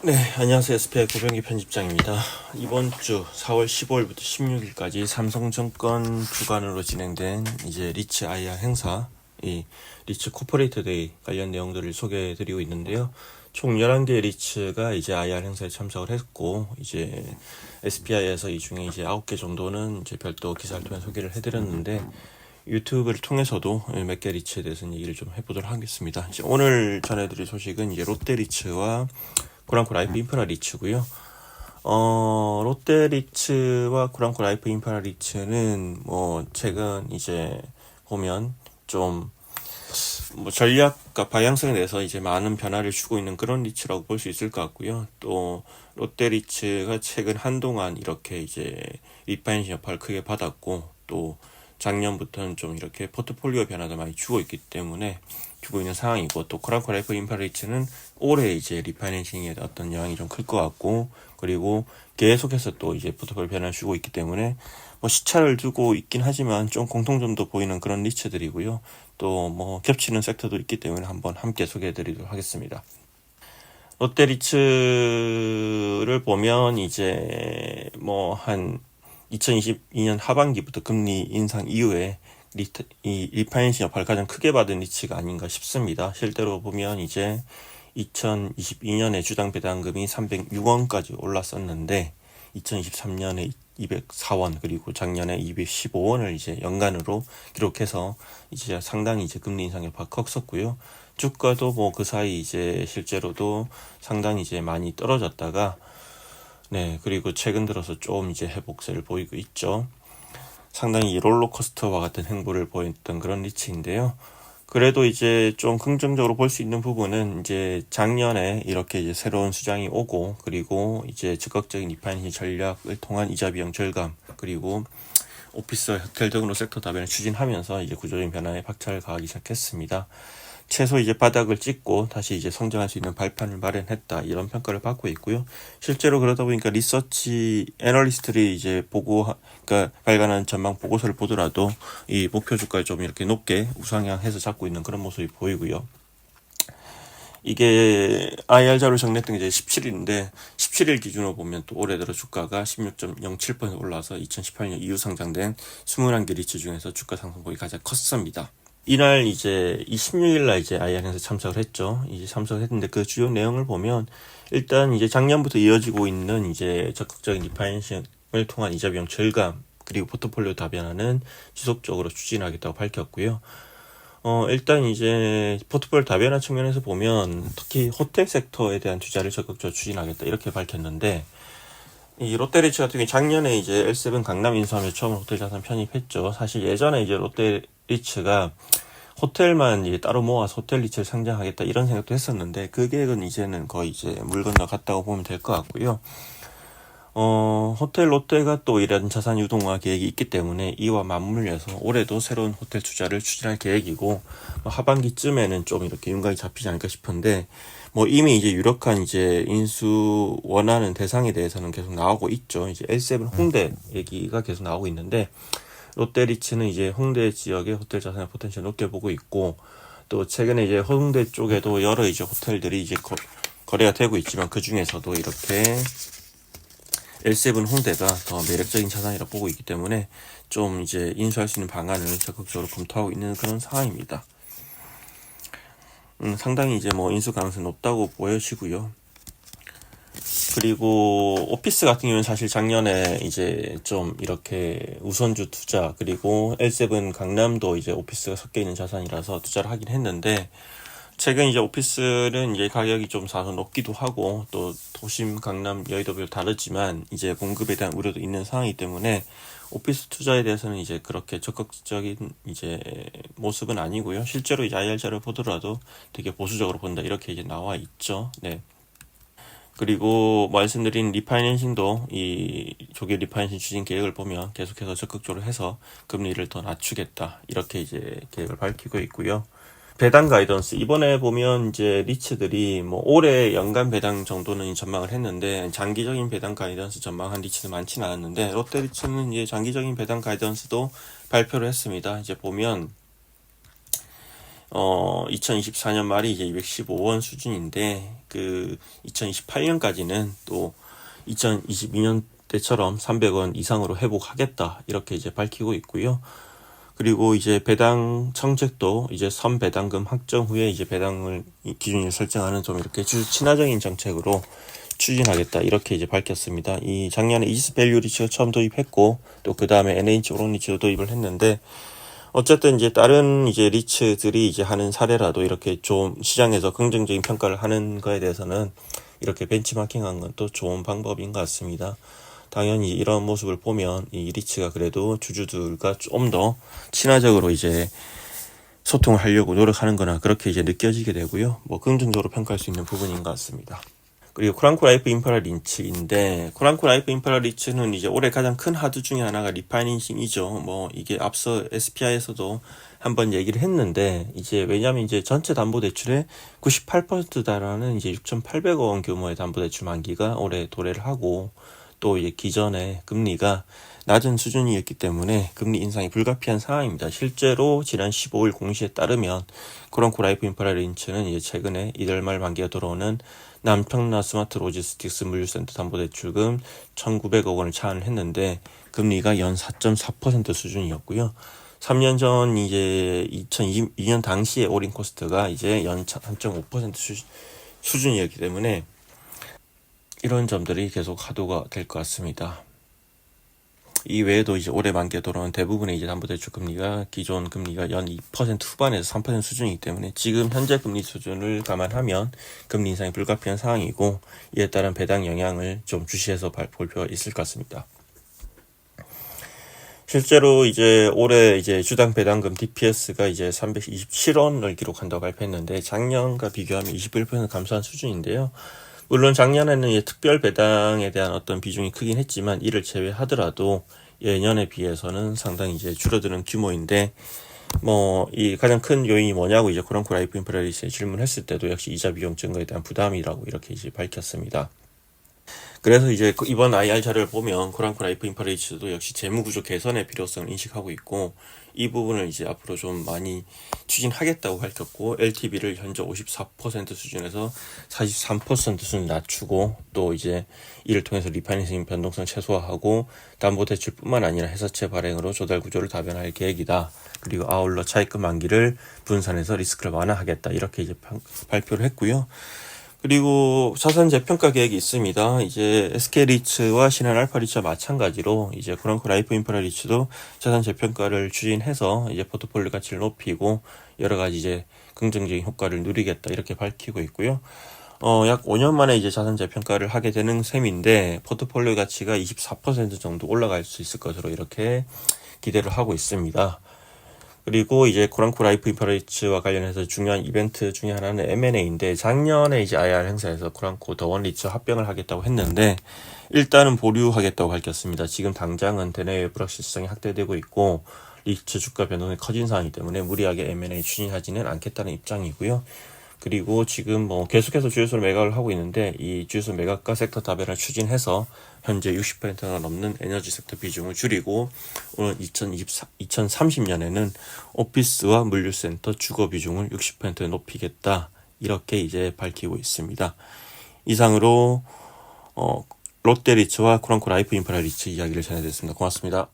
네, 안녕하세요. SPI 고병기 편집장입니다. 이번 주 4월 15일부터 16일까지 삼성증권 주관으로 진행된 이제 리츠 IR 행사, 이 리츠 코퍼레이트 데이 관련 내용들을 소개해 드리고 있는데요. 총 11개 리츠가 이제 IR 행사에 참석을 했고, 이제 SPI에서 이 중에 이제 9개 정도는 이제 별도 기사를 통해 소개를 해 드렸는데, 유튜브를 통해서도 몇 개 리츠에 대해서 얘기를 좀 해보도록 하겠습니다. 이제 오늘 전해드릴 소식은 이제 롯데 리츠와 구랑코 라이프 인프라 리츠고요. 롯데 리츠와 구랑코 라이프 인프라 리츠는 뭐 최근 이제 보면 좀 뭐 전략과 방향성에 대해서 이제 많은 변화를 주고 있는 그런 리츠라고 볼 수 있을 것 같고요. 또 롯데 리츠가 최근 한동안 이렇게 이제 리파이낸싱 여파를 크게 받았고, 또 작년부터는 좀 이렇게 포트폴리오 변화도 많이 주고 있기 때문에 주고 있는 상황이고, 또 구랑코 라이프 인프라 리츠는 올해 이제 리파이낸싱에 어떤 영향이 좀 클 것 같고, 그리고 계속해서 또 이제 포트폴리오 변화를 주고 있기 때문에 뭐 시차를 두고 있긴 하지만 좀 공통점도 보이는 그런 리츠들이고요. 또 뭐 겹치는 섹터도 있기 때문에 한번 함께 소개해 드리도록 하겠습니다. 롯데 리츠를 보면 이제 뭐 한 2022년 하반기부터 금리 인상 이후에 이 리파이낸싱 여파를 가장 크게 받은 리츠가 아닌가 싶습니다. 실제로 보면 이제 2022년에 주당 배당금이 306원까지 올랐었는데 2023년에 204원, 그리고 작년에 215원을 이제 연간으로 기록해서 이제 상당히 이제 금리 인상 여파가 컸었고요. 주가도 뭐 그 사이 이제 실제로도 상당히 이제 많이 떨어졌다가, 네, 그리고 최근 들어서 좀 이제 회복세를 보이고 있죠. 상당히 롤러코스터와 같은 행보를 보였던 그런 리츠인데요. 그래도 이제 좀 긍정적으로 볼 수 있는 부분은 이제 작년에 이렇게 이제 새로운 수장이 오고, 그리고 이제 적극적인 리파이낸싱 전략을 통한 이자 비용 절감, 그리고 오피스, 호텔 등으로 섹터 다변을 추진하면서 이제 구조적인 변화에 박차를 가하기 시작했습니다. 최소 이제 바닥을 찍고 다시 이제 성장할 수 있는 발판을 마련했다, 이런 평가를 받고 있고요. 실제로 그러다 보니까 리서치 애널리스트들이 이제 그러니까 발간한 전망 보고서를 보더라도 이 목표 주가를 좀 이렇게 높게 우상향해서 잡고 있는 그런 모습이 보이고요. 이게 IR 자료 정리했던 게 이제 17일인데 17일 기준으로 보면 또 올해 들어 주가가 16.07% 올라서 2018년 이후 상장된 21개 리츠 중에서 주가 상승폭이 가장 컸습니다. 이날 이제 26일날 이제 IR에서 참석을 했죠. 이제 참석을 했는데 그 주요 내용을 보면 일단 이제 작년부터 이어지고 있는 이제 적극적인 리파이낸싱을 통한 이자 비용 절감, 그리고 포트폴리오 다변화는 지속적으로 추진하겠다고 밝혔고요. 일단 이제 포트폴리오 다변화 측면에서 보면 특히 호텔 섹터에 대한 투자를 적극적으로 추진하겠다, 이렇게 밝혔는데, 이 롯데리츠 같은 경우 작년에 이제 L7 강남 인수하면서 처음 호텔 자산 편입했죠. 사실 예전에 이제 롯데리츠가 호텔만 이제 따로 모아서 호텔 리츠를 상장하겠다, 이런 생각도 했었는데 그 계획은 이제는 거의 이제 물 건너갔다고 보면 될 것 같고요. 호텔 롯데가 또 이런 자산 유동화 계획이 있기 때문에 이와 맞물려서 올해도 새로운 호텔 투자를 추진할 계획이고, 하반기쯤에는 좀 이렇게 윤곽이 잡히지 않을까 싶은데, 뭐 이미 이제 유력한 이제 인수 원하는 대상에 대해서는 계속 나오고 있죠. 이제 L7 홍대 얘기가 계속 나오고 있는데, 롯데리츠는 이제 홍대 지역의 호텔 자산의 포텐셜을 높게 보고 있고, 또 최근에 이제 홍대 쪽에도 여러 이제 호텔들이 이제 거래가 되고 있지만 그 중에서도 이렇게 L7 홍대가 더 매력적인 자산이라 보고 있기 때문에 좀 이제 인수할 수 있는 방안을 적극적으로 검토하고 있는 그런 상황입니다. 상당히 이제 뭐 인수 가능성이 높다고 보여지고요. 그리고 오피스 같은 경우는 사실 작년에 이제 좀 이렇게 우선주 투자, 그리고 L7 강남도 이제 오피스가 섞여 있는 자산이라서 투자를 하긴 했는데, 최근 이제 오피스는 이제 가격이 좀 사서 높기도 하고, 또 도심, 강남, 여의도별 다르지만 이제 공급에 대한 우려도 있는 상황이기 때문에 오피스 투자에 대해서는 이제 그렇게 적극적인 이제 모습은 아니고요. 실제로 이제 IR자를 보더라도 되게 보수적으로 본다, 이렇게 이제 나와 있죠. 네. 그리고 말씀드린 리파이낸싱도 이 조기 리파이낸싱 추진 계획을 보면 계속해서 적극적으로 해서 금리를 더 낮추겠다, 이렇게 이제 계획을 밝히고 있고요. 배당 가이던스, 이번에 보면 이제 리츠들이 뭐 올해 연간 배당 정도는 전망을 했는데 장기적인 배당 가이던스 전망한 리츠는 많지는 않았는데, 롯데 리츠는 이제 장기적인 배당 가이던스도 발표를 했습니다. 이제 보면 2024년 말이 이제 215원 수준인데, 2028년까지는 또 2022년 때처럼 300원 이상으로 회복하겠다. 이렇게 이제 밝히고 있고요. 그리고 이제 배당 정책도 이제 선배당금 확정 후에 이제 배당을 기준을 설정하는 좀 이렇게 주주 친화적인 정책으로 추진하겠다. 이렇게 이제 밝혔습니다. 이 작년에 이지스 밸류 리츠가 처음 도입했고, 또 그 다음에 NH 오론 리츠도 도입을 했는데, 어쨌든 이제 다른 이제 리츠들이 이제 하는 사례라도 이렇게 좀 시장에서 긍정적인 평가를 하는 거에 대해서는 이렇게 벤치마킹한 건 또 좋은 방법인 것 같습니다. 당연히 이런 모습을 보면 이 리츠가 그래도 주주들과 좀 더 친화적으로 이제 소통을 하려고 노력하는 거나 그렇게 이제 느껴지게 되고요. 뭐 긍정적으로 평가할 수 있는 부분인 것 같습니다. 그리고 코랑코 라이프 인프라 리츠인데, 코랑코 라이프 인프라 리츠는 이제 올해 가장 큰 하드 중에 하나가 리파이낸싱이죠. 뭐 이게 앞서 SPI에서도 한번 얘기를 했는데, 이제 왜냐면 이제 전체 담보대출의 98% 달하는 이제 6,800억 원 규모의 담보대출 만기가 올해 도래를 하고, 또 이제 기존에 금리가 낮은 수준이었기 때문에 금리 인상이 불가피한 상황입니다. 실제로 지난 15일 공시에 따르면 코랑코 라이프 인프라 리츠는 이제 최근에 이달 말 만기가 들어오는 남평라 스마트 로지스틱스 물류센터 담보대출금 1,900억 원을 차안을 했는데, 금리가 연 4.4% 수준이었고요. 3년 전 이제 2002년 당시에 올인 코스트가 이제 연 3.5% 수준이었기 때문에 이런 점들이 계속 하도가 될 것 같습니다. 이 외에도 이제 올해 만기에 돌아온 대부분의 이제 담보대출 금리가 기존 금리가 연 2% 후반에서 3% 수준이기 때문에 지금 현재 금리 수준을 감안하면 금리 인상이 불가피한 상황이고, 이에 따른 배당 영향을 좀 주시해서 볼 필요가 있을 것 같습니다. 실제로 이제 올해 이제 주당 배당금 DPS가 이제 327원을 기록한다고 발표했는데, 작년과 비교하면 21% 감소한 수준인데요. 물론 작년에는 이제 특별 배당에 대한 어떤 비중이 크긴 했지만, 이를 제외하더라도 예년에 비해서는 상당히 이제 줄어드는 규모인데, 뭐 이 가장 큰 요인이 뭐냐고 이제 코랑코 라이프 인프라 리츠에 질문했을 때도 역시 이자 비용 증가에 대한 부담이라고 이렇게 이제 밝혔습니다. 그래서 이제 이번 IR 자료를 보면 코랑코 라이프 인프라 리츠도 역시 재무구조 개선의 필요성을 인식하고 있고, 이 부분을 이제 앞으로 좀 많이 추진하겠다고 밝혔고, LTV를 현재 54% 수준에서 43% 수준 낮추고, 또 이제 이를 통해서 리파이낸싱 변동성 최소화하고 담보대출뿐만 아니라 회사채 발행으로 조달 구조를 다변할 계획이다. 그리고 아울러 차입금 만기를 분산해서 리스크를 완화하겠다. 이렇게 이제 발표를 했고요. 그리고 자산 재평가 계획이 있습니다. 이제 SK리츠와 신한알파리츠와 마찬가지로 이제 코랑코 라이프 인프라 리츠도 자산 재평가를 추진해서 이제 포트폴리오 가치를 높이고 여러 가지 이제 긍정적인 효과를 누리겠다. 이렇게 밝히고 있고요. 약 5년 만에 이제 자산 재평가를 하게 되는 셈인데, 포트폴리오 가치가 24% 정도 올라갈 수 있을 것으로 이렇게 기대를 하고 있습니다. 그리고 이제 코랑코 라이프 인프라 리츠와 관련해서 중요한 이벤트 중에 하나는 M&A인데, 작년에 이제 IR 행사에서 코랑코 더원 리츠 합병을 하겠다고 했는데 일단은 보류하겠다고 밝혔습니다. 지금 당장은 대내외 불확실성이 확대되고 있고 리츠 주가 변동이 커진 상황이기 때문에 무리하게 M&A 추진하지는 않겠다는 입장이고요. 그리고 지금 뭐 계속해서 주유소를 매각을 하고 있는데, 이 주유소 매각과 섹터 다변을 추진해서 현재 60%가 넘는 에너지 섹터 비중을 줄이고, 오늘 2030년에는 오피스와 물류센터 주거 비중을 60%에 높이겠다. 이렇게 이제 밝히고 있습니다. 이상으로 롯데리츠와 코랑코 라이프 인프라 리츠 이야기를 전해드렸습니다. 고맙습니다.